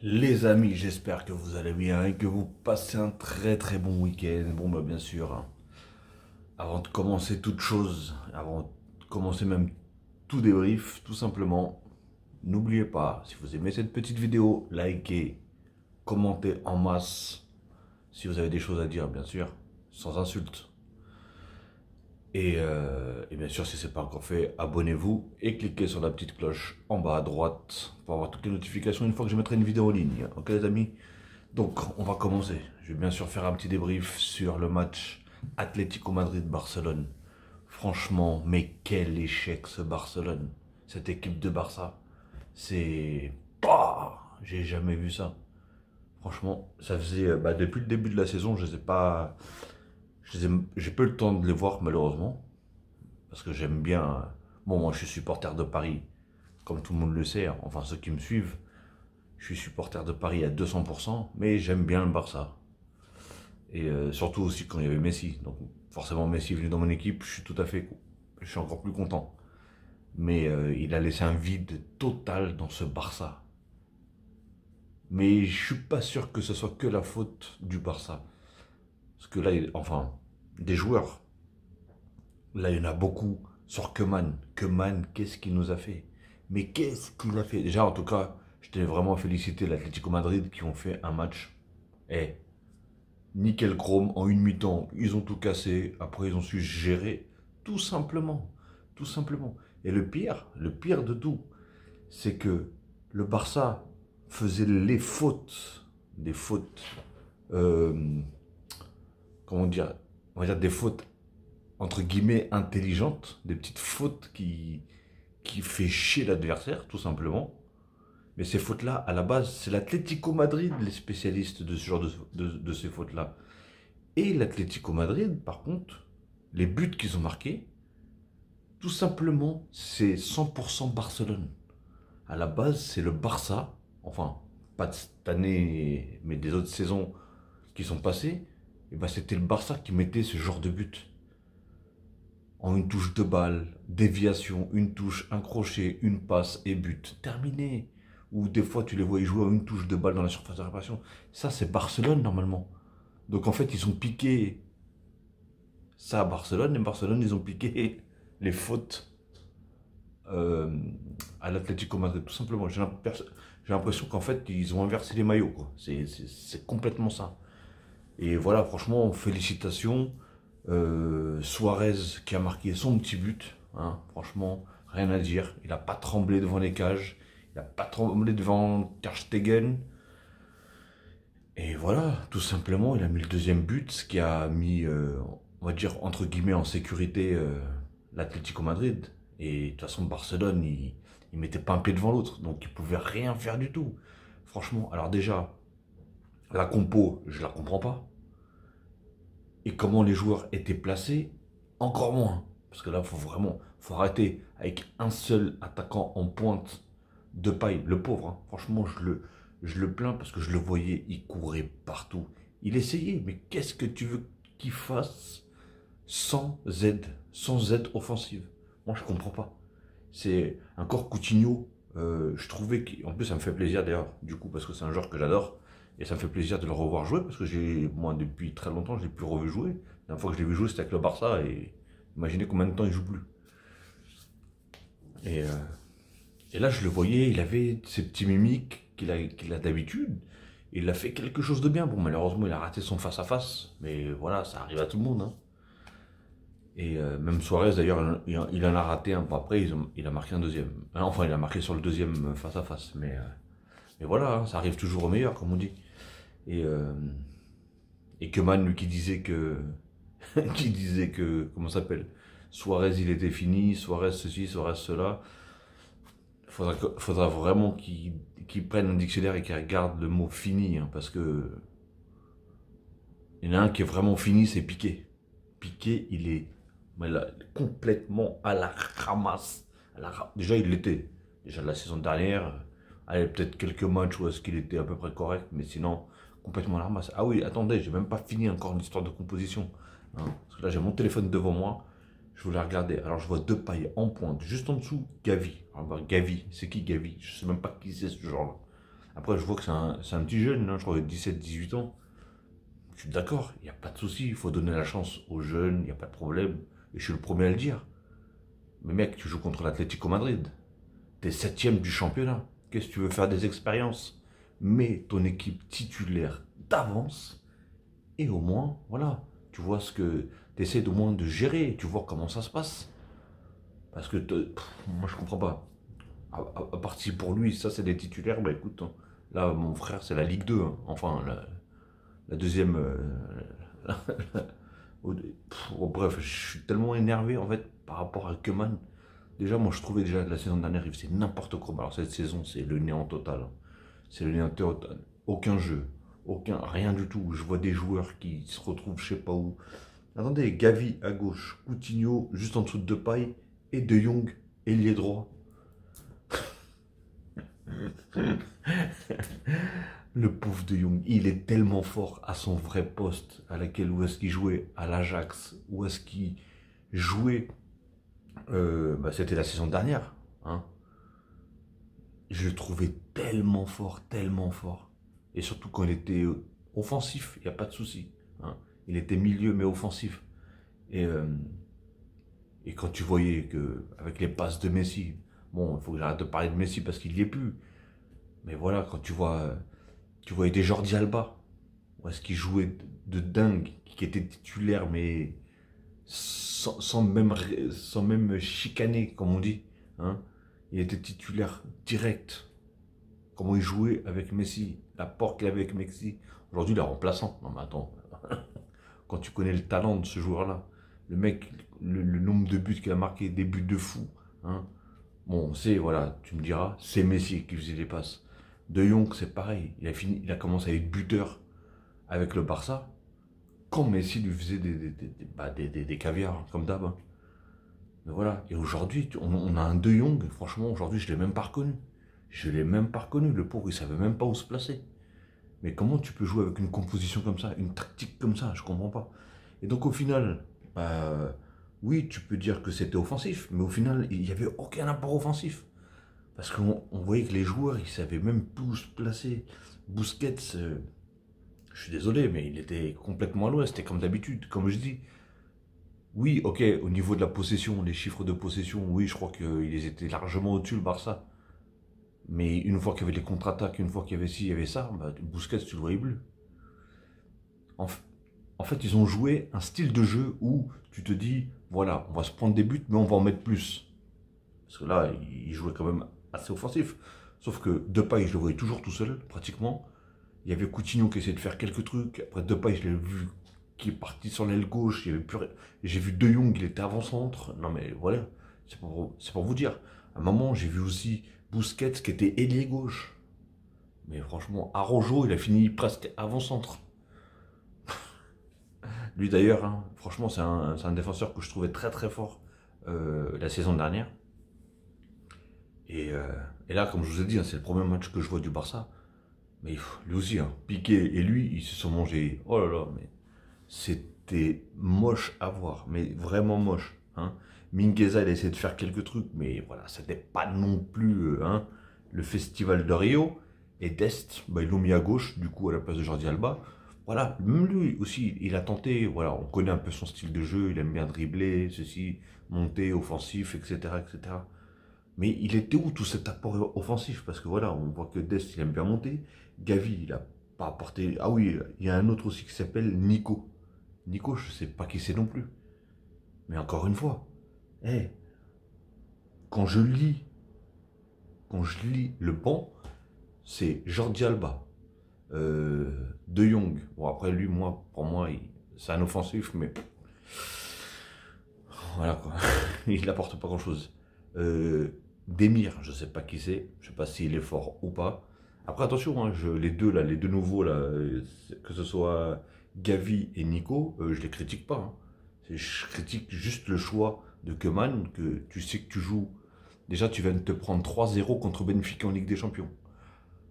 Les amis, j'espère que vous allez bien et que vous passez un très bon week-end. Bon bah bien sûr, hein, avant de commencer toute chose, avant de commencer même tout débrief, tout simplement, n'oubliez pas, si vous aimez cette petite vidéo, likez, commentez en masse, si vous avez des choses à dire bien sûr, sans insultes. Et bien sûr, si ce n'est pas encore fait, abonnez-vous et cliquez sur la petite cloche en bas à droite pour avoir toutes les notifications une fois que je mettrai une vidéo en ligne. Ok les amis? Donc, on va commencer. Je vais bien sûr faire un petit débrief sur le match Atlético Madrid-Barcelone. Franchement, mais quel échec ce Barcelone. Cette équipe de Barça, c'est... Bah, j'ai jamais vu ça. Franchement, ça faisait... depuis le début de la saison, je les ai pas... J'ai pas eu le temps de les voir malheureusement. Parce que j'aime bien... Bon, moi je suis supporter de Paris, comme tout le monde le sait. Hein. Enfin, ceux qui me suivent. Je suis supporter de Paris à 200%, mais j'aime bien le Barça. Et surtout aussi quand il y avait Messi. Donc forcément Messi est venu dans mon équipe, je suis tout à fait, je suis encore plus content. Mais il a laissé un vide total dans ce Barça. Mais je suis pas sûr que ce soit que la faute du Barça. Parce que là, enfin, des joueurs, là il y en a beaucoup sur Koeman. Koeman, qu'est-ce qu'il nous a fait? Mais qu'est-ce qu'il a fait? Déjà en tout cas, je tenais vraiment à féliciter l'Atlético Madrid qui ont fait un match. Eh, nickel chrome, en une mi-temps, ils ont tout cassé, après ils ont su gérer, tout simplement, tout simplement. Et le pire de tout, c'est que le Barça faisait les fautes, des fautes, euh, comment dire, on va dire des fautes entre guillemets intelligentes, des petites fautes qui fait chier l'adversaire, tout simplement. Mais ces fautes-là, à la base, c'est l'Atlético Madrid, les spécialistes de ce genre de ces fautes-là. Et l'Atlético Madrid, par contre, les buts qu'ils ont marqués, tout simplement, c'est 100% Barcelone. À la base, c'est le Barça, enfin, pas de cette année, mais des autres saisons qui sont passées, et ben c'était le Barça qui mettait ce genre de but. En une touche de balle, déviation, une touche, un crochet, une passe et but. Terminé. Ou des fois, tu les voyais jouer en une touche de balle dans la surface de réparation. Ça, c'est Barcelone, normalement. Donc, en fait, ils ont piqué ça à Barcelone, et Barcelone, ils ont piqué les fautes euh, à l'Atlético Madrid, tout simplement. J'ai l'impression qu'en fait, ils ont inversé les maillots, quoi. C'est complètement ça. Et voilà, franchement, félicitations. Suarez qui a marqué son petit but, hein, franchement, rien à dire. Il n'a pas tremblé devant les cages, il n'a pas tremblé devant Ter Stegen. Et voilà, tout simplement, il a mis le deuxième but, ce qui a mis, on va dire, entre guillemets, en sécurité l'Atlético Madrid. Et de toute façon, Barcelone, il mettait pas un pied devant l'autre, donc il pouvait rien faire du tout. Franchement, alors déjà, la compo, je la comprends pas. Et comment les joueurs étaient placés, encore moins. Parce que là, faut arrêter avec un seul attaquant en pointe de paille. Le pauvre, hein. Franchement, je le plains parce que je le voyais, il courait partout. Il essayait, mais qu'est-ce que tu veux qu'il fasse sans aide offensive? Moi, je comprends pas. C'est encore Coutinho. Je trouvais qu'en plus, ça me fait plaisir d'ailleurs, du coup, parce que c'est un joueur que j'adore. Et ça me fait plaisir de le revoir jouer parce que moi, depuis très longtemps, je ne l'ai plus revu jouer. La dernière fois que je l'ai vu jouer, c'était avec le Barça et imaginez combien de temps il joue plus. Et, euh, et là, je le voyais, il avait ces petits mimiques qu'il a d'habitude. Il a fait quelque chose de bien. Bon, malheureusement, il a raté son face-à-face. Mais voilà, ça arrive à tout le monde. Hein. Et même Suarez, d'ailleurs, il en a raté un. Bon, après, il a marqué un deuxième. Enfin, il a marqué sur le deuxième face-à-face. Mais voilà, hein, ça arrive toujours au meilleur, comme on dit. Et, euh, et Koeman, lui, qui disait que. qui disait que. Comment ça s'appelle? Suarez, il était fini. Suarez, ceci, Suarez, cela. Faudra vraiment qu'il prenne un dictionnaire et qu'il regarde le mot fini. Hein, parce que. Il y en a un qui est vraiment fini, c'est Piqué. Piqué, il est complètement à la ramasse. Déjà, il l'était. Déjà, la saison dernière, allez, peut-être quelques matchs où est-ce qu'il était à peu près correct, mais sinon, complètement à la ramasse. Ah oui, attendez, j'ai même pas fini encore l'histoire de composition. Hein, parce que là, j'ai mon téléphone devant moi, je voulais regarder. Alors, je vois deux pailles en pointe, juste en dessous, Gavi. Alors, Gavi, c'est qui Gavi? Je sais même pas qui c'est ce genre-là. Après, je vois que c'est un petit jeune, hein, je crois, 17-18 ans. Je suis d'accord, il n'y a pas de souci, il faut donner la chance aux jeunes, il n'y a pas de problème. Et je suis le premier à le dire. Mais mec, tu joues contre l'Atlético Madrid. T'es septième du championnat. Qu'est-ce que tu veux faire des expériences? Mets ton équipe titulaire d'avance et au moins, voilà, tu vois ce que tu essaies au moins de gérer, tu vois comment ça se passe. Parce que moi je comprends pas. À partir pour lui, ça c'est des titulaires, bah écoute, hein, là mon frère c'est la Ligue 2, hein. Enfin la deuxième. Bref, je suis tellement énervé en fait par rapport à Keman. Déjà, moi je trouvais déjà que la saison dernière il faisait n'importe quoi. Alors cette saison c'est le néant total, hein. C'est le néant total. Aucun jeu, rien du tout. Je vois des joueurs qui se retrouvent je sais pas où. Attendez, Gavi à gauche, Coutinho juste en dessous de Depay et De Jong ailier droit. Le pauvre De Jong, il est tellement fort à son vrai poste, à laquelle où est-ce qu'il jouait à l'Ajax, où est-ce qu'il jouait, c'était la saison dernière, hein. Je le trouvais tellement fort, tellement fort. Et surtout quand il était offensif, il n'y a pas de souci, hein. Il était milieu mais offensif. Et, euh, et quand tu voyais que avec les passes de Messi, bon, il faut que j'arrête de parler de Messi parce qu'il n'y est plus. Mais voilà, quand tu voyais des Jordi Alba, où est-ce qu'il jouait de dingue, qui était titulaire, mais sans même chicaner, comme on dit, hein. Il était titulaire direct. Comment il jouait avec Messi, l'apport qu'il avait avec Messi. Aujourd'hui, il est remplaçant. Non mais attends, quand tu connais le talent de ce joueur-là, le mec, le nombre de buts qu'il a marqué, des buts de fou, hein. Bon, c'est, voilà, tu me diras, c'est Messi qui faisait les passes. De Jong, c'est pareil. Il a commencé à être buteur avec le Barça. Quand Messi lui faisait des caviars, hein, comme d'hab, hein. Mais voilà. Et aujourd'hui, on a un De Jong, franchement, aujourd'hui, je ne l'ai même pas reconnu. Je ne l'ai même pas reconnu. Le pauvre, il ne savait même pas où se placer. Mais comment tu peux jouer avec une composition comme ça, une tactique comme ça? Je ne comprends pas. Et donc, au final, oui, tu peux dire que c'était offensif, mais au final, il n'y avait aucun apport offensif. Parce qu'on voyait que les joueurs, ils savaient même plus où se placer. Busquets, je suis désolé, mais il était complètement à l'ouest. C'était comme d'habitude, comme je dis. Oui, ok, au niveau de la possession, les chiffres de possession, oui, je crois qu'ils étaient largement au-dessus, le Barça. Mais une fois qu'il y avait les contre-attaques, une fois qu'il y avait ci, il y avait ça, Busquets, tu le voyais plus. En, en fait, ils ont joué un style de jeu où tu te dis, voilà, on va se prendre des buts, mais on va en mettre plus. Parce que là, ils jouaient quand même assez offensif. Sauf que Depay, je le voyais toujours tout seul, pratiquement. Il y avait Coutinho qui essayait de faire quelques trucs. Après, Depay, je l'ai vu qui est parti sur l'aile gauche. J'ai vu De Jong, il était avant-centre. Non, mais voilà, c'est pour vous dire. À un moment, j'ai vu aussi Busquets qui était ailier gauche. Mais franchement, Araujo, il a fini presque avant-centre. Lui d'ailleurs, hein, franchement, c'est un défenseur que je trouvais très très fort la saison dernière. Et, euh, et là, comme je vous ai dit, hein, c'est le premier match que je vois du Barça. Mais lui aussi, hein, Piqué et lui, ils se sont mangés. Oh là là, mais c'était moche à voir, mais vraiment moche, hein. Mingueza, il a essayé de faire quelques trucs, mais voilà, c'était pas non plus hein, le festival de Rio. Et Dest, ils l'ont mis à gauche, du coup, à la place de Jordi Alba. Voilà, même lui aussi, il a tenté, voilà, on connaît un peu son style de jeu, il aime bien dribbler, ceci, monter, offensif, etc., etc. Mais il était où tout cet apport offensif? Parce que voilà, on voit que Dest, il aime bien monter. Gavi, il a pas apporté. Ah oui, il y a un autre aussi qui s'appelle Nico. Nico, je sais pas qui c'est non plus. Mais encore une fois, hey, quand je lis, quand je lis le banc, c'est Jordi Alba, De Jong. Bon après lui, pour moi, c'est un offensif, mais voilà quoi. Il n'apporte pas grand chose. Demir, je sais pas qui c'est, je sais pas s'il est fort ou pas. Après attention, hein, les deux là, les deux nouveaux là, que ce soit Gavi et Nico, je les critique pas, hein. Je critique juste le choix de Koeman, que tu sais que tu joues. Déjà, tu viens de te prendre 3-0 contre Benfica en Ligue des Champions.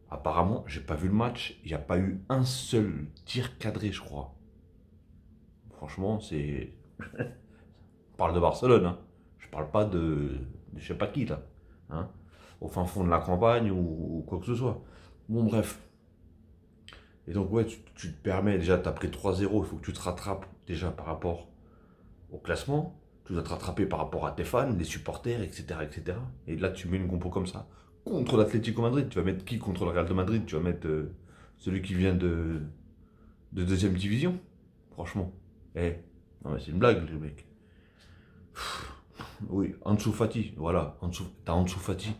Apparemment, j'ai pas vu le match, il n'y a pas eu un seul tir cadré, je crois. Franchement, c'est. On parle de Barcelone, hein. Je parle pas de je sais pas qui là, hein, au fin fond de la campagne ou quoi que ce soit. Bon, bref. Et donc, ouais, tu te permets, déjà, tu as pris 3-0, il faut que tu te rattrapes déjà par rapport au classement. Tu dois te rattraper par rapport à tes fans, les supporters, etc., etc. Et là, tu mets une compo comme ça. Contre l'Atlético Madrid, tu vas mettre qui contre le Real de Madrid? Tu vas mettre celui qui vient de deuxième division? Franchement. Eh, non mais c'est une blague, les mecs. Oui, Ansu Fati, voilà. T'as Ansu Fati.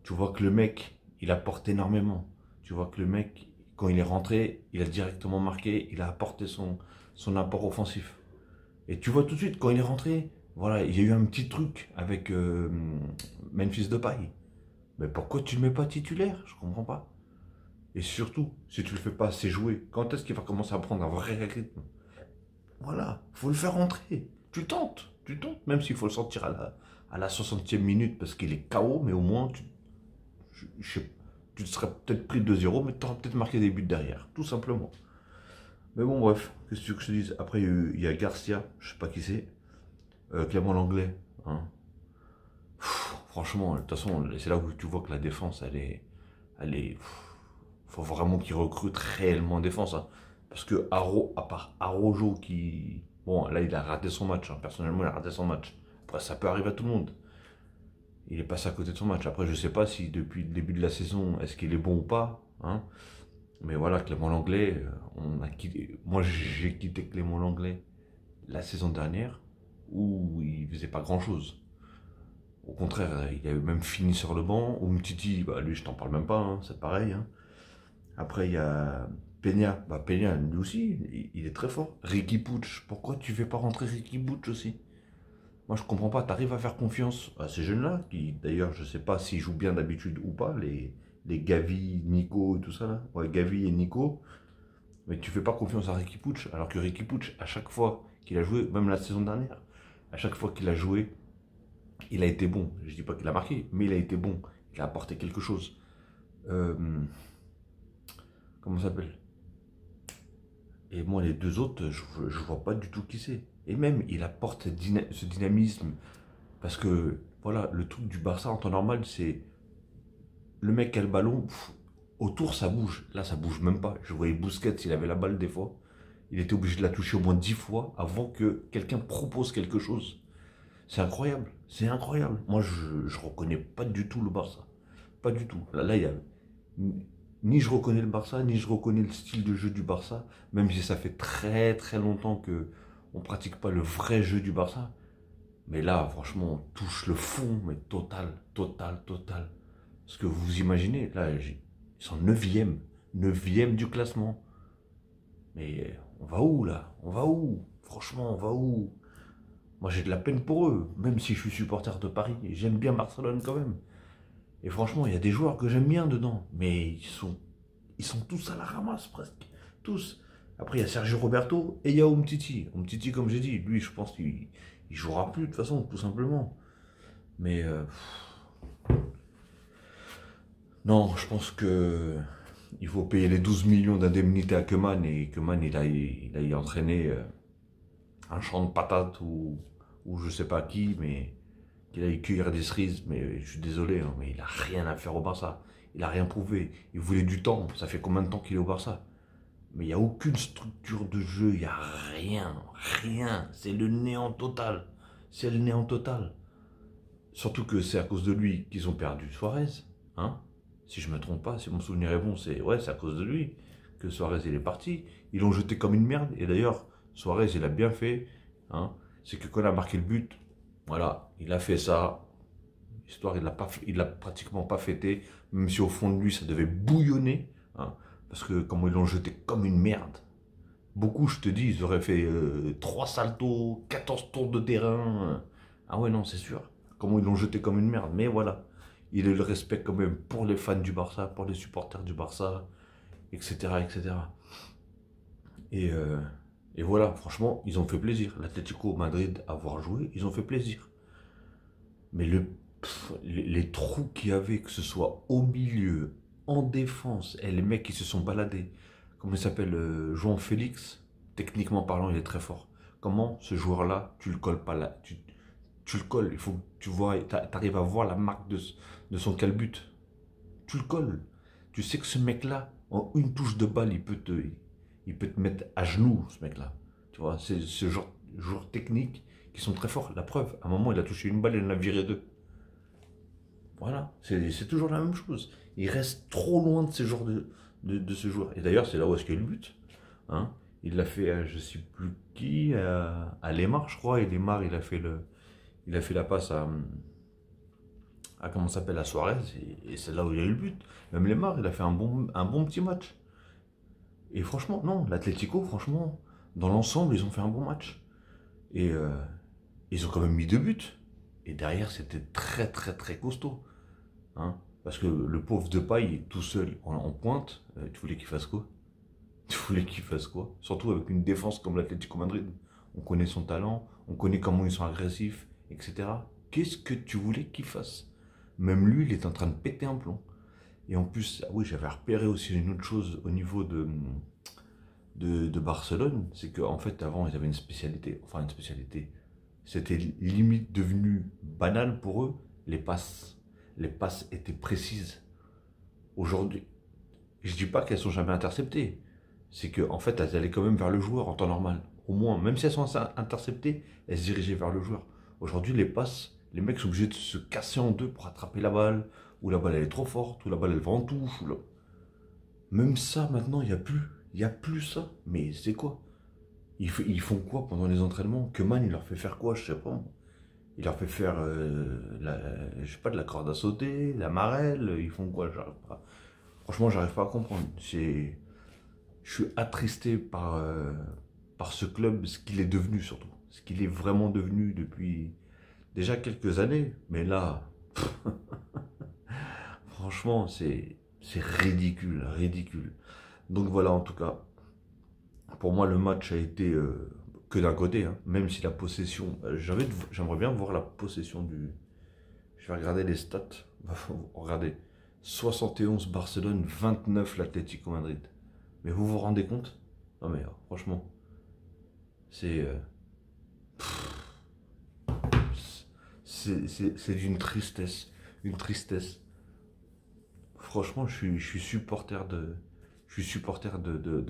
Tu vois que le mec, il apporte énormément. Tu vois que le mec, quand il est rentré, il a directement marqué, il a apporté son apport offensif. Et tu vois tout de suite, quand il est rentré, voilà, il y a eu un petit truc avec Memphis Depay. Mais pourquoi tu ne le mets pas titulaire? Je comprends pas. Et surtout, si tu le fais pas assez jouer, quand est-ce qu'il va commencer à prendre un vrai rythme? Voilà, faut le faire rentrer. Tu tentes, même s'il faut le sortir à la 60e minute parce qu'il est KO, mais au moins je sais- tu te serais peut-être pris 2-0, mais tu auras peut-être marqué des buts derrière, tout simplement. Mais bon, bref, qu'est-ce que tu veux que je te dise? Après, il y a Garcia, je sais pas qui c'est, Clément Langlais. Hein. Franchement, de toute façon, c'est là où tu vois que la défense, faut vraiment qu'ils recrutent réellement en défense. Hein. Parce que à part Arojo qui, bon, là, il a raté son match. Hein. Personnellement, il a raté son match. Après, ça peut arriver à tout le monde. Il est passé à côté de son match. Après, je sais pas si depuis le début de la saison, est-ce qu'il est bon ou pas. Hein. Mais voilà, Clément Langlais, on a quitté. Moi, j'ai quitté Clément Langlais la saison dernière où il faisait pas grand-chose. Au contraire, il avait même fini sur le banc. Umtiti, bah lui, je t'en parle même pas, hein, c'est pareil. Hein. Après, il y a Peña. Bah, Peña, lui aussi, il est très fort. Ricky Puig, pourquoi tu fais pas rentrer Ricky Puig aussi? Moi, je comprends pas. Tu arrives à faire confiance à ces jeunes-là, qui d'ailleurs, je sais pas s'ils jouent bien d'habitude ou pas, les Gavi, Nico et tout ça là. Ouais, Gavi et Nico. Mais tu fais pas confiance à Ricky Puig, alors que Ricky Puig, à chaque fois qu'il a joué, même la saison dernière, à chaque fois qu'il a joué, il a été bon. Je dis pas qu'il a marqué, mais il a été bon. Il a apporté quelque chose. Euh, comment ça s'appelle? Et moi, les deux autres, je vois pas du tout qui c'est. Et même, il apporte ce dynamisme. Parce que, voilà, le truc du Barça en temps normal, c'est le mec qui a le ballon, autour ça bouge. Là, ça bouge même pas. Je voyais Busquets, il avait la balle des fois. Il était obligé de la toucher au moins 10 fois avant que quelqu'un propose quelque chose. C'est incroyable. C'est incroyable. Moi, je reconnais pas du tout le Barça. Pas du tout. Là, il y a ni je reconnais le Barça, ni je reconnais le style de jeu du Barça, même si ça fait très très longtemps que on pratique pas le vrai jeu du Barça. Mais là, franchement, on touche le fond, mais total, total, total. Parce que vous imaginez, là, ils sont neuvième du classement. Mais on va où là? On va où? Franchement, on va où? Moi, j'ai de la peine pour eux, même si je suis supporter de Paris. J'aime bien Barcelone quand même. Et franchement, il y a des joueurs que j'aime bien dedans, mais ils sont tous à la ramasse presque. Tous. Après, il y a Sergio Roberto et il y a Umtiti. Umtiti, comme j'ai dit, lui, je pense qu'il il jouera plus de toute façon, tout simplement. Mais non, je pense que il faut payer les 12 millions d'indemnité à Keman et Keman, il a y entraîné un champ de patates ou je sais pas qui, mais qu'il aille cueillir des cerises, mais je suis désolé, hein, mais il a rien à faire au Barça. Il a rien prouvé. Il voulait du temps. Ça fait combien de temps qu'il est au Barça? Mais il n'y a aucune structure de jeu, il n'y a rien, rien. C'est le néant total. C'est le néant total. Surtout que c'est à cause de lui qu'ils ont perdu Suarez. Hein? Si je ne me trompe pas, si mon souvenir est bon, c'est à cause de lui que Suarez il est parti. Ils l'ont jeté comme une merde. Et d'ailleurs, Suarez il a bien fait. Hein? C'est que quand il a marqué le but, voilà, il a fait ça. L'histoire, il l'a pratiquement pas fêté. Même si au fond de lui, ça devait bouillonner. Hein? Parce que comment ils l'ont jeté comme une merde. Beaucoup, je te dis, ils auraient fait 3 saltos, 14 tours de terrain. Ah ouais, non, c'est sûr. Comment ils l'ont jeté comme une merde. Mais voilà, il a eu le respect quand même pour les fans du Barça, pour les supporters du Barça, etc. etc. Et, euh, et voilà, franchement, ils ont fait plaisir. L'Atlético Madrid, avoir joué, ils ont fait plaisir. Mais les trous qu'il y avait, que ce soit au milieu, en défense, et les mecs qui se sont baladés, comment il s'appelle, João Félix, techniquement parlant, il est très fort. Comment ce joueur-là, tu le colles pas là, tu le colles, il faut que tu vois, t'arrives à voir la marque de son calbut. Tu le colles. Tu sais que ce mec-là, en une touche de balle, il peut te mettre à genoux, ce mec-là. Tu vois, c'est ce genre de joueurs techniques qui sont très forts. La preuve, à un moment, il a touché une balle et il en a viré deux. Voilà, c'est toujours la même chose. Il reste trop loin de ce genre de ce joueur. Et d'ailleurs, c'est là où est-ce qu'il y a eu le but. Hein. Il l'a fait à je ne sais plus qui, à Lemar, je crois. Et Lemar, il a fait la passe à comment ça s'appelle, à Suarez. Et c'est là où il y a eu le but. Même Lemar, il a fait un bon petit match. Et franchement, non, l'Atlético, franchement, dans l'ensemble, ils ont fait un bon match. Et ils ont quand même mis deux buts. Et derrière, c'était très, très, très costaud. Hein, parce que le pauvre Depay, tout seul, en pointe, tu voulais qu'il fasse quoi? Tu voulais qu'il fasse quoi? Surtout avec une défense comme l'Atlético Madrid. On connaît son talent, on connaît comment ils sont agressifs, etc. Qu'est-ce que tu voulais qu'il fasse? Même lui, il est en train de péter un plomb. Et en plus, ah oui, j'avais repéré aussi une autre chose au niveau de Barcelone, c'est qu'en fait, avant, ils avaient une spécialité. Enfin, une spécialité. C'était limite devenu banal pour eux, les passes. Les passes étaient précises. Aujourd'hui, je dis pas qu'elles sont jamais interceptées. C'est qu'en fait, elles allaient quand même vers le joueur en temps normal. Au moins, même si elles sont interceptées, elles se dirigeaient vers le joueur. Aujourd'hui, les passes, les mecs sont obligés de se casser en deux pour attraper la balle, ou la balle elle est trop forte, ou la balle elle va en touche. Même ça, maintenant, il n'y a plus. Il n'y a plus ça. Mais c'est quoi? Ils font quoi pendant les entraînements? Keman, il leur fait faire quoi? Je sais pas. Il leur fait faire, je sais pas, de la corde à sauter, la marelle. Ils font quoi? J'arrive pas. Franchement, j'arrive pas à comprendre. Je suis attristé par ce club, ce qu'il est devenu surtout. Ce qu'il est vraiment devenu depuis déjà quelques années. Mais là, franchement, c'est ridicule, ridicule. Donc voilà, en tout cas, pour moi, le match a été que d'un côté, hein, même si la possession. J'aimerais bien voir la possession du. Je vais regarder les stats. Regardez. 71 Barcelone, 29 l'Atlético Madrid. Mais vous vous rendez compte? Non mais franchement, c'est c'est d'une tristesse, une tristesse. Franchement, je suis supporter de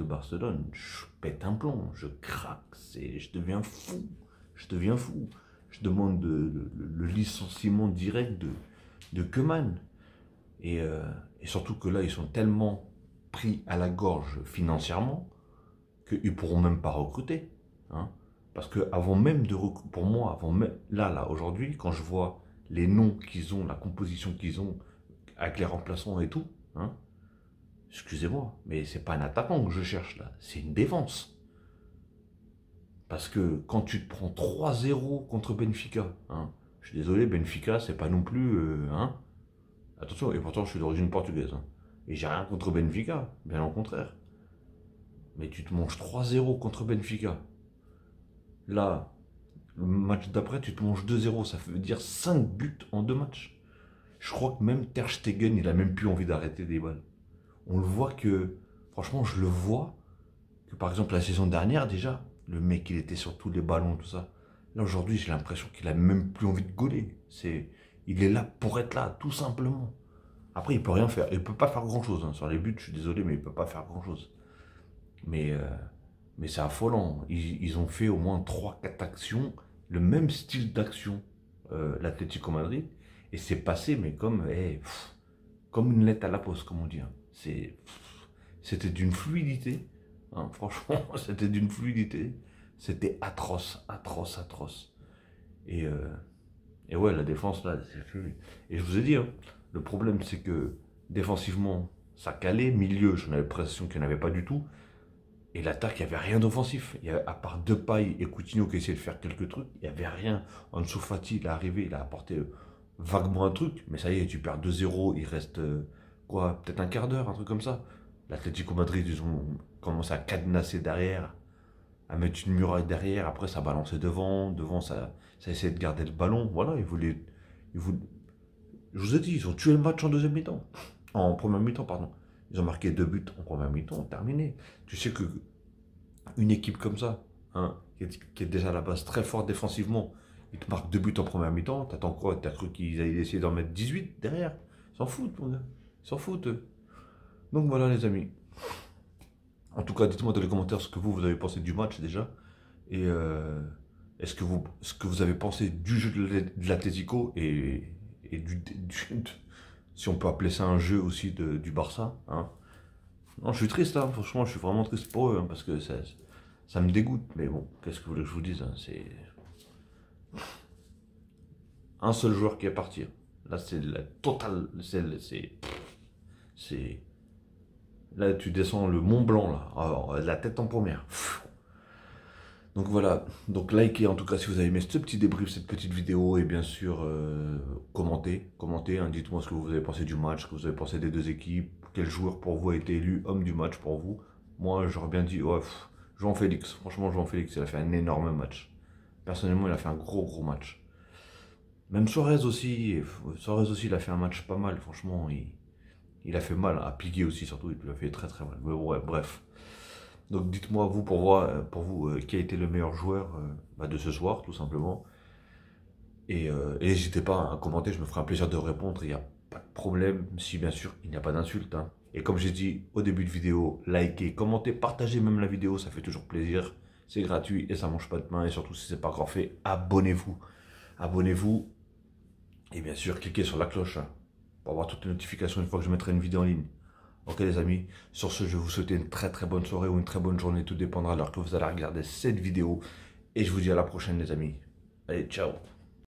Barcelone. Je pète un plomb, je craque, je deviens fou, je deviens fou. Je demande le licenciement direct de Koeman. Et surtout que là, ils sont tellement pris à la gorge financièrement qu'ils ne pourront même pas recruter. Hein. Parce que avant même de recruter, pour moi, avant même, là, aujourd'hui, quand je vois les noms qu'ils ont, la composition qu'ils ont, avec les remplaçants et tout, hein, excusez-moi, mais c'est pas un attaquant que je cherche là, c'est une défense. Parce que quand tu te prends 3-0 contre Benfica, hein, je suis désolé, Benfica, c'est pas non plus... hein, attention, et pourtant je suis d'origine portugaise. Hein, et j'ai rien contre Benfica, bien au contraire. Mais tu te manges 3-0 contre Benfica. Là, le match d'après, tu te manges 2-0. Ça veut dire 5 buts en 2 matchs. Je crois que même Ter Stegen, il a même plus envie d'arrêter des balles. On le voit que, franchement, je le vois, que par exemple la saison dernière déjà, le mec il était sur tous les ballons, tout ça. Là aujourd'hui, j'ai l'impression qu'il a même plus envie de gauler. Il est là pour être là, tout simplement. Après, il peut rien faire. Il peut pas faire grand chose. Hein. Sur les buts, je suis désolé, mais il peut pas faire grand chose. Mais, euh, mais c'est affolant. Ils ont fait au moins 3-4 actions, le même style d'action, l'Atlético Madrid. Et c'est passé, mais comme une lettre à la poste, comme on dit. Hein. C'était d'une fluidité. Hein, franchement, c'était d'une fluidité. C'était atroce, atroce, atroce. Et, euh, et ouais, la défense, là, c'est fluide. Et je vous ai dit, hein, le problème, c'est que défensivement, ça calait. Milieu, j'en avais l'impression qu'il n'y en avait pas du tout. Et l'attaque, il n'y avait rien d'offensif. À part Depay et Coutinho qui essayaient de faire quelques trucs, il n'y avait rien. Ansu Fati, il est arrivé, il a apporté vaguement un truc. Mais ça y est, tu perds 2-0, il reste quoi, peut-être un quart d'heure, un truc comme ça. L'Atlético Madrid, ils ont commencé à cadenasser derrière, à mettre une muraille derrière. Après, ça balançait devant. Devant, ça essayait de garder le ballon. Voilà, ils voulaient. Je vous ai dit, ils ont tué le match en deuxième mi-temps. En première mi-temps, pardon. Ils ont marqué 2 buts en première mi-temps, terminé. Tu sais que une équipe comme ça, hein, qui est déjà à la base très forte défensivement, ils te marquent 2 buts en première mi-temps, t'attends quoi? T'as cru qu'ils allaient essayer d'en mettre 18 derrière? Ils s'en foutent, mon gars. Ils s'en foutent. Eux. Donc voilà les amis. En tout cas, dites-moi dans les commentaires ce que vous avez pensé du match déjà. Et ce que vous avez pensé du jeu de l'Atlético et si on peut appeler ça un jeu aussi du Barça. Hein. Non, je suis triste, hein, franchement, je suis vraiment triste pour eux, hein, parce que ça me dégoûte. Mais bon, qu'est-ce que vous voulez que je vous dise, hein, c'est un seul joueur qui est parti. Là, c'est la totale. C'est. Là, tu descends le Mont Blanc, là. Alors, la tête en première. Donc voilà, donc likez en tout cas si vous avez aimé ce petit débrief, cette petite vidéo et bien sûr commentez, hein, dites-moi ce que vous avez pensé du match, ce que vous avez pensé des deux équipes, quel joueur pour vous a été élu homme du match pour vous. Moi j'aurais bien dit, ouais, João Félix, franchement João Félix il a fait un énorme match. Personnellement il a fait un gros match. Même Suarez aussi il a fait un match pas mal, franchement il a fait mal, à Piguet aussi surtout, il a fait très mal. Mais ouais, bref. Donc dites-moi vous pour vous qui a été le meilleur joueur de ce soir tout simplement. Et n'hésitez pas à commenter, je me ferai un plaisir de répondre, il n'y a pas de problème si bien sûr il n'y a pas d'insulte. Hein. Et comme j'ai dit au début de vidéo, likez, commentez, partagez même la vidéo, ça fait toujours plaisir. C'est gratuit et ça mange pas de main. Et surtout si ce n'est pas encore fait, abonnez-vous. Abonnez-vous et bien sûr cliquez sur la cloche hein, pour avoir toutes les notifications une fois que je mettrai une vidéo en ligne. Ok les amis, sur ce je vais vous souhaiter une très bonne soirée ou une très bonne journée, tout dépendra de l'heure que vous allez regarder cette vidéo. Et je vous dis à la prochaine les amis. Allez, ciao.